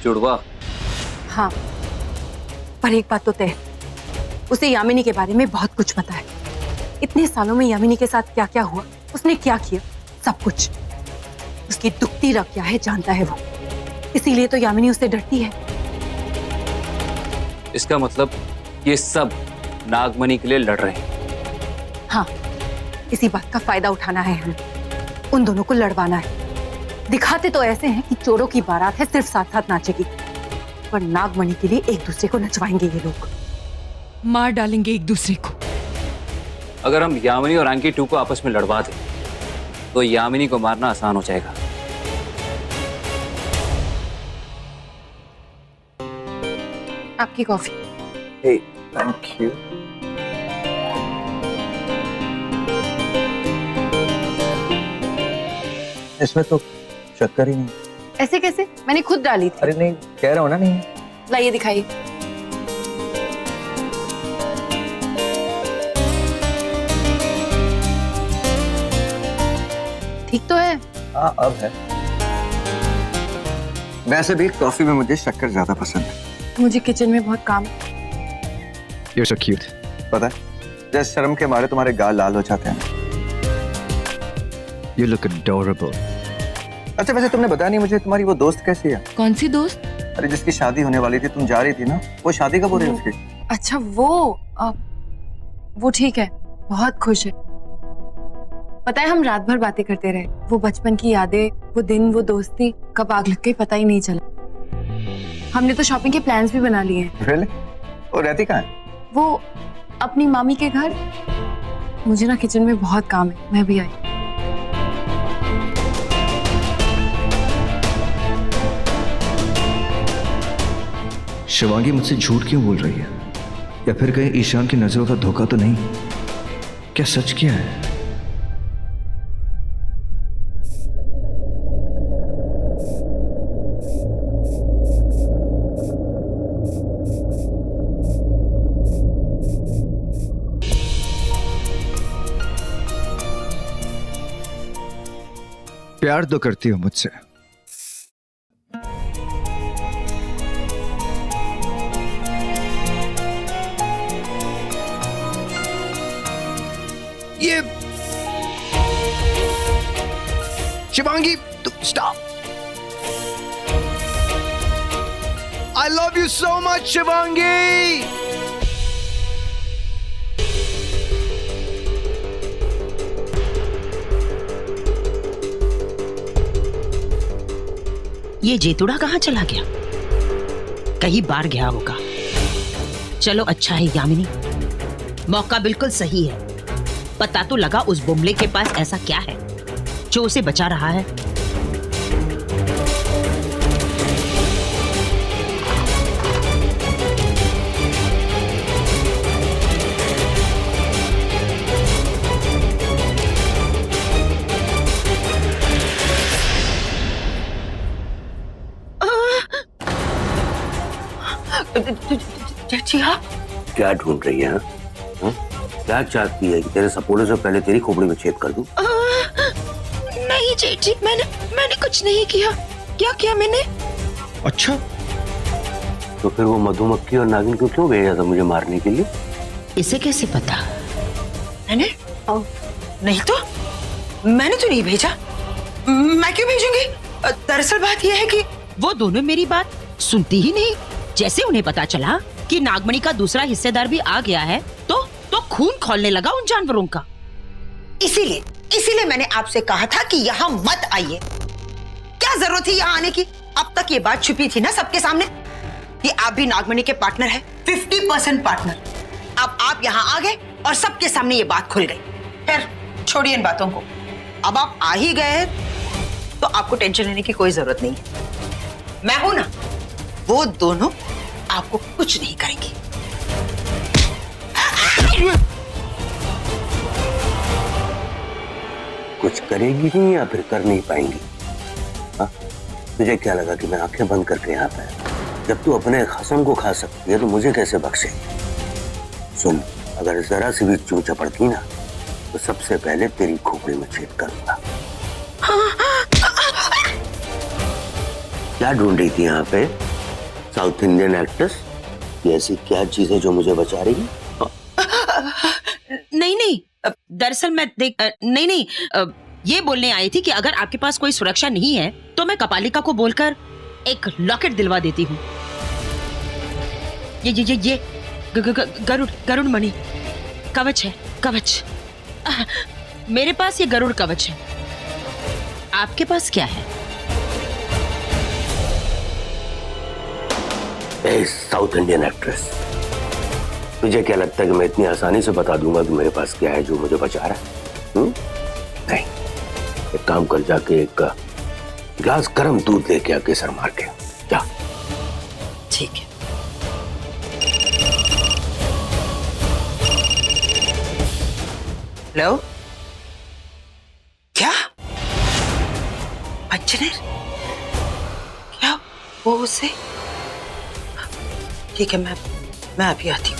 जुड़वा। हाँ, पर एक बात तो तय, उसे यामिनी के बारे में बहुत कुछ पता है। इतने सालों में यामिनी के साथ क्या क्या हुआ, उसने क्या किया, सब कुछ। उसकी दुखती रग क्या है जानता है वो, इसीलिए तो यामिनी उससे डरती है। इसका मतलब ये सब नागमणि के लिए लड़ रहे हैं। हाँ, इसी बात का फायदा उठाना है हमें, उन दोनों को लड़वाना है। दिखाते तो ऐसे हैं कि चोरों की बारात है, सिर्फ साथ साथ नाचेगी, पर नागमणि के लिए एक दूसरे को नचवाएंगे ये लोग, मार डालेंगे एक दूसरे को। अगर हम यामिनी और अंकी 2 को आपस में लड़वा दें तो यामिनी को मारना आसान हो जाएगा। आपकी कॉफी। Hey, thank you. इसमें तो शक्कर ही नहीं। ऐसे कैसे? मैंने खुद डाली थी। अरे नहीं, कह रहा हूँ ना नहीं। लाइए दिखाइए। ठीक तो है? हाँ, अब है। वैसे भी कॉफी में मुझे शक्कर ज्यादा पसंद है। मुझे किचन में बहुत काम है। You're so cute. पता है, जैसे शर्म के मारे तुम्हारे गाल लाल हो जाते हैं। You look adorable. अच्छा, वैसे तुमने बताया नहीं मुझे, तुम्हारी वो दोस्त कैसी है? कौन सी दोस्त? अरे जिसकी शादी होने वाली थी, तुम जा रही थी ना, वो शादी कब हो रही है उसकी? अच्छा वो ठीक है, बहुत खुश है। पता है, हम रात भर बातें करते रहे, वो बचपन की यादें, वो दिन, वो दोस्ती, कब आग लग गई पता ही नहीं चला। हमने तो शॉपिंग के प्लान्स भी बना लिए हैं। Really? वो रहती कहाँ है? वो अपनी मामी के घर। मुझे ना किचन में बहुत काम है, मैं भी आई। शिवांगी मुझसे झूठ क्यों बोल रही है? या फिर कहीं ईशान की नजरों का धोखा तो नहीं? क्या सच क्या है? प्यार तो करती हो मुझसे, ये Shivangi, stop. I love you so much Shivangi. ये जेतुड़ा कहाँ चला गया? कहीं बाहर गया होगा। चलो अच्छा है यामिनी, मौका बिल्कुल सही है। पता तो लगा उस बुमले के पास ऐसा क्या है जो उसे बचा रहा है। जी हाँ। क्या ढूंढ रही है? क्या चाहती है कि तेरे सपोर्टर से पहले तेरी खोपड़ी में छेद कर दूं? नहीं जेठ जी, मैंने कुछ नहीं किया। क्या किया मैंने? अच्छा, तो फिर वो मधुमक्खी और नागिन को क्यों भेजा था मुझे मारने के लिए? इसे कैसे पता? मैंने? नहीं तो मैंने तो नहीं भेजा। मैं क्यों भेजूंगी? दरअसल बात यह है कि वो दोनों मेरी बात सुनती ही नहीं। जैसे उन्हें पता चला कि नागमणि का दूसरा हिस्सेदार भी आ गया है तो खून खौलने लगा उन जानवरों का। इसीलिए मैंने आपसे कहा था कि यहाँ मत आइए। क्या जरूरत थी यहाँ आने की? अब तक ये बात छुपी थी ना सबके सामने कि आप भी नागमणि के पार्टनर हैं, 50% पार्टनर। अब आप यहाँ आ गए और सबके सामने ये बात खुल गई। फिर छोड़िए इन बातों को। अब आप आ ही गए हैं तो आपको टेंशन लेने की कोई जरूरत नहीं है। मैं हूं ना, वो दोनों आपको कुछ नहीं करेंगे। कुछ करेगी ही या फिर कर नहीं पाएंगी? हाँ? तुझे क्या लगा कि मैं आंखें बंद करके यहाँ पे? जब तू अपने खसम को खा सकती है तो मुझे कैसे बख्शेगी? सुन, अगर जरा सी भी चूं चपड़ती ना तो सबसे पहले तेरी खोपड़ी में छेद करूंगा। क्या ढूंढ रही थी यहाँ पे? साउथ इंडियन एक्ट्रेस, ये ऐसी क्या चीज है जो मुझे बचा रही है? नहीं नहीं, दरअसल मैं नहीं, ये बोलने आई थी कि अगर आपके पास कोई सुरक्षा नहीं है तो मैं कपालिका को बोलकर एक लॉकेट दिलवा देती हूँ। ये गरुड़ मणि कवच है, कवच। मेरे पास ये गरुड़ कवच है, आपके पास क्या है? साउथ इंडियन एक्ट्रेस, तुझे क्या लगता है कि मैं इतनी आसानी से बता दूंगा कि मेरे पास क्या है जो मुझे बचा रहा है? नहीं, एक काम कर, जाके एक गिलास गर्म दूध लेके आके सर मार के जा। ठीक है। हेलो, क्या पंचनर? क्या वो उसे? ठीक है, मैं अभी आती हूँ।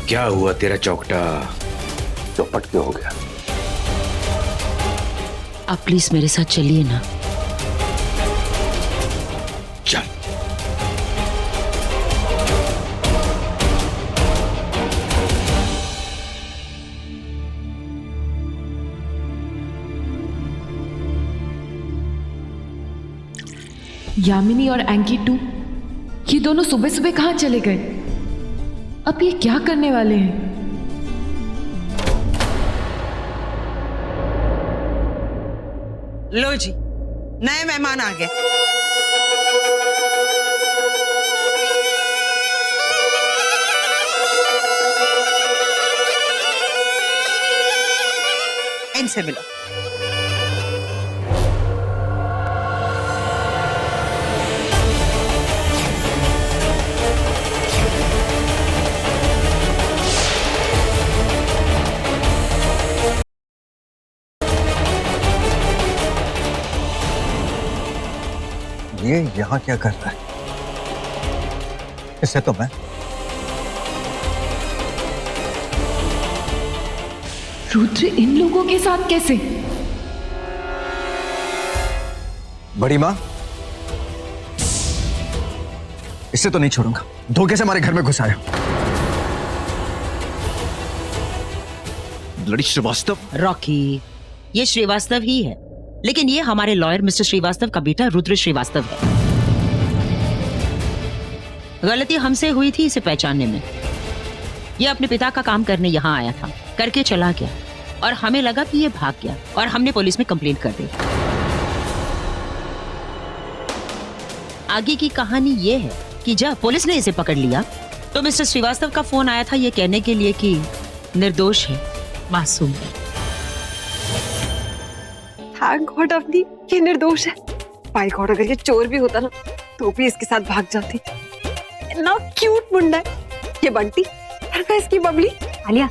क्या हुआ तेरा चौकटा? चौपट क्यों हो गया? आप प्लीज मेरे साथ चलिए ना। चल। यामिनी और एंकी टू, ये दोनों सुबह सुबह कहाँ चले गए? अब ये क्या करने वाले हैं? लो जी, नए मेहमान आ गए। इनसे मिलो। ये यहाँ क्या कर रहा है? इससे तो मैं रुद्र इन लोगों के साथ कैसे? बड़ी माँ, इससे तो नहीं छोड़ूंगा। धोखे से हमारे घर में घुसाया। ब्लडी श्रीवास्तव। रॉकी, ये श्रीवास्तव ही है, लेकिन ये हमारे लॉयर मिस्टर श्रीवास्तव का बेटा रुद्र श्रीवास्तव है। गलती हमसे हुई थी इसे पहचानने में। ये अपने पिता का काम करने यहाँ आया था, करके चला गया और हमें लगा कि ये भाग गया और हमने पुलिस में कंप्लेंट कर दी। आगे की कहानी ये है कि जब पुलिस ने इसे पकड़ लिया तो मिस्टर श्रीवास्तव का फोन आया था ये कहने के लिए कि निर्दोष है, मासूम है। थैंक गॉड अवनी, ये निर्दोष है। बाय गॉड, अगर ये चोर भी होता ना तो भी इसके साथ भाग जाती। इतना क्यूट मुंडा है ये बंटी। का इसकी बबली। आलिया,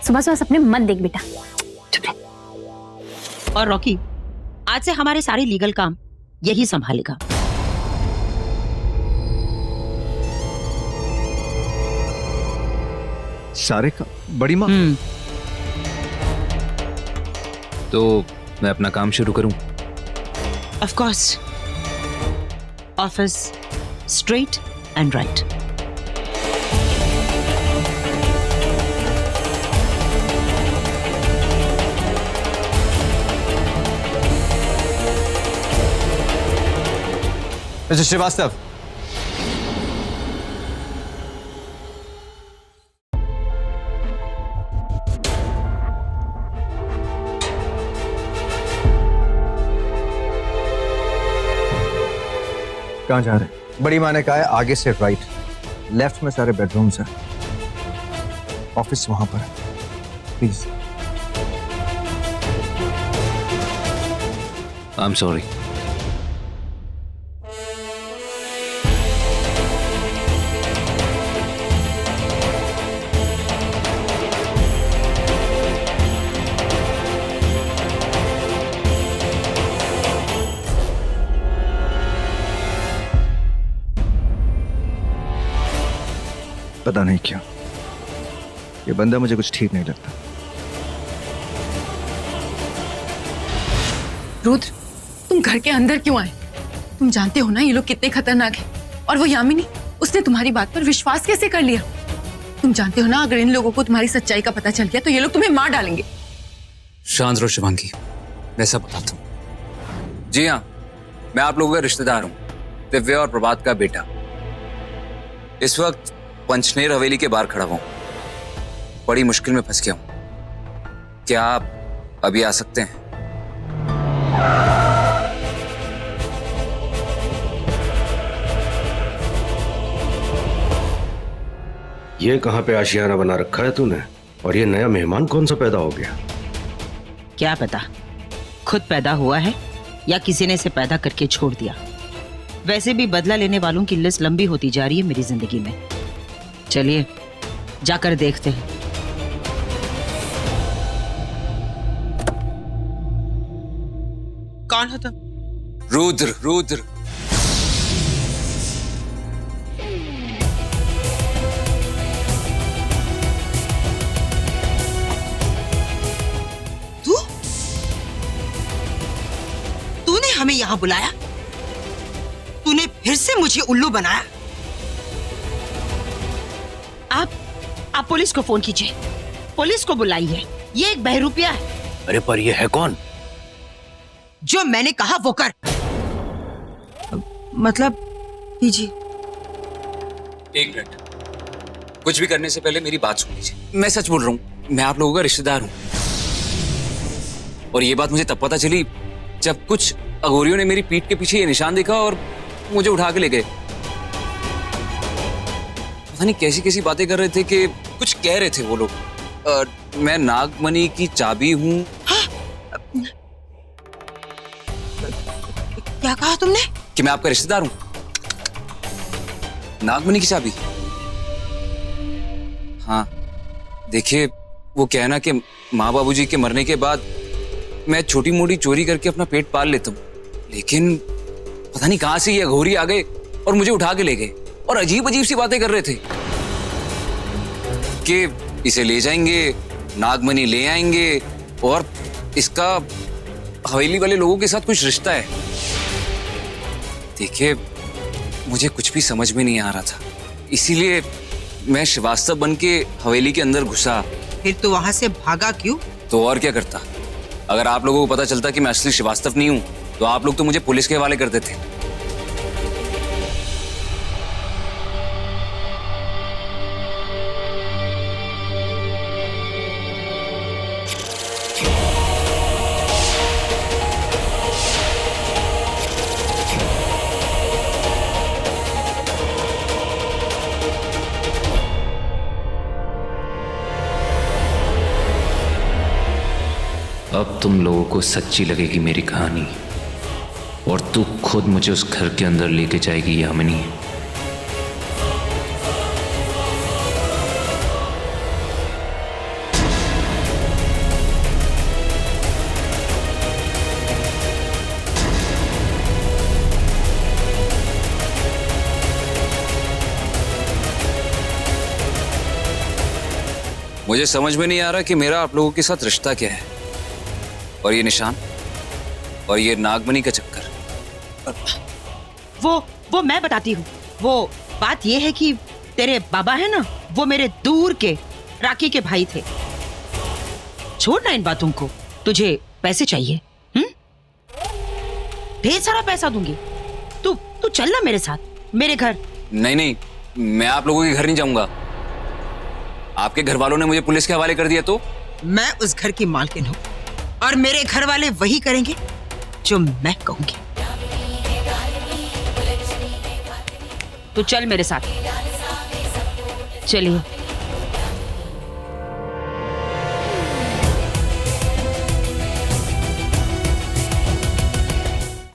सुबह सुबह सपने मत देख बेटा। चुप रह। और रॉकी, आज से हमारे सारे लीगल काम यही संभालेगा। सारे का? बड़ी माँ, तो मैं अपना काम शुरू करूं? Of course, office straight and right. Mister Shrivastava, कहाँ जा रहे हैं? बड़ी माँ ने कहा है आगे से राइट, लेफ्ट में सारे बेडरूम्स हैं, ऑफिस वहां पर है। प्लीज। I am sorry. पता नहीं क्यों ये बंदा मुझे कुछ ठीक नहीं लगता। रुद्र, तुम घर के अंदर क्यों आए? तुम जानते हो ना ये लोग कितने खतरनाक हैं। और वो यामिनी, उसने तुम्हारी बात पर विश्वास कैसे कर लिया? तुम जानते हो ना अगर इन लोगों को तुम्हारी सच्चाई का पता चल गया तो ये लोग तुम्हें मार डालेंगे। शांत रहो शिवांगी, मैं सब बताता हूँ। जी हाँ, मैं आप लोगों का रिश्तेदार हूँ, दिव्या और प्रभात का बेटा। इस वक्त पंचनेर हवेली के बाहर खड़ा हुआ हूँ, बड़ी मुश्किल में फंस गया हूँ। क्या आप अभी आ सकते हैं? ये कहाँ पे आशियाना बना रखा है तूने? और ये नया मेहमान कौन सा पैदा हो गया? क्या पता खुद पैदा हुआ है या किसी ने इसे पैदा करके छोड़ दिया। वैसे भी बदला लेने वालों की लिस्ट लंबी होती जा रही है मेरी जिंदगी में। चलिए जाकर देखते हैं। कौन हो तुम? रुद्र, रुद्र। तूने हमें यहाँ बुलाया? तूने फिर से मुझे उल्लू बनाया? आप पुलिस को फोन कीजिए, पुलिस को बुलाइए। ये एक बहरूपिया है। अरे पर ये है कौन? जो मैंने कहा वो कर। मतलब कीजिए। एक मिनट, कुछ भी करने से पहले मेरी बात सुन लीजिए। मैं सच बोल रहा हूँ, मैं आप लोगों का रिश्तेदार हूँ। और ये बात मुझे तब पता चली जब कुछ अघोरियों ने मेरी पीठ के पीछे ये निशान देखा और मुझे उठा के ले गए। पता नहीं कैसी कैसी बातें कर रहे थे कि कुछ कह रहे थे वो लोग। मैं नागमणि की चाबी हूँ। क्या कहा तुमने? कि मैं आपका रिश्तेदार हूँ। नागमणि की चाबी? हाँ, देखिए वो कहना कि माँ बाबूजी के मरने के बाद मैं छोटी मोटी चोरी करके अपना पेट पाल लेता हूँ, लेकिन पता नहीं कहां से ये अघोरी आ गए और मुझे उठा के ले गए और अजीब अजीब सी बातें कर रहे थे कि इसे ले जाएंगे, नागमणि ले आएंगे और इसका हवेली वाले लोगों के साथ कुछ रिश्ता है। देखिए मुझे कुछ भी समझ में नहीं आ रहा था, इसीलिए मैं श्रीवास्तव बन के हवेली के अंदर घुसा। फिर तू वहां से भागा क्यों? तो और क्या करता? अगर आप लोगों को पता चलता कि मैं असली श्रीवास्तव नहीं हूं तो आप लोग तो मुझे पुलिस के हवाले कर देते। अब तुम लोगों को सच्ची लगेगी मेरी कहानी और तू खुद मुझे उस घर के अंदर लेके जाएगी यामिनी। मुझे समझ में नहीं आ रहा कि मेरा आप लोगों के साथ रिश्ता क्या है, और ये निशान और ये नागमणि का चक्कर। वो मैं बताती हूँ। वो बात ये है कि तेरे बाबा है ना, वो मेरे दूर के राखी के भाई थे। छोड़ ना इन बातों को। तुझे पैसे चाहिए? ढेर सारा पैसा दूंगी। तू चल ना मेरे साथ मेरे घर। नहीं नहीं, मैं आप लोगों के घर नहीं जाऊंगा। आपके घर वालों ने मुझे पुलिस के हवाले कर दिया तो? मैं उस घर की मालकिन हूँ और मेरे घर वाले वही करेंगे जो मैं कहूंगी। तू चल मेरे साथ। चलिए।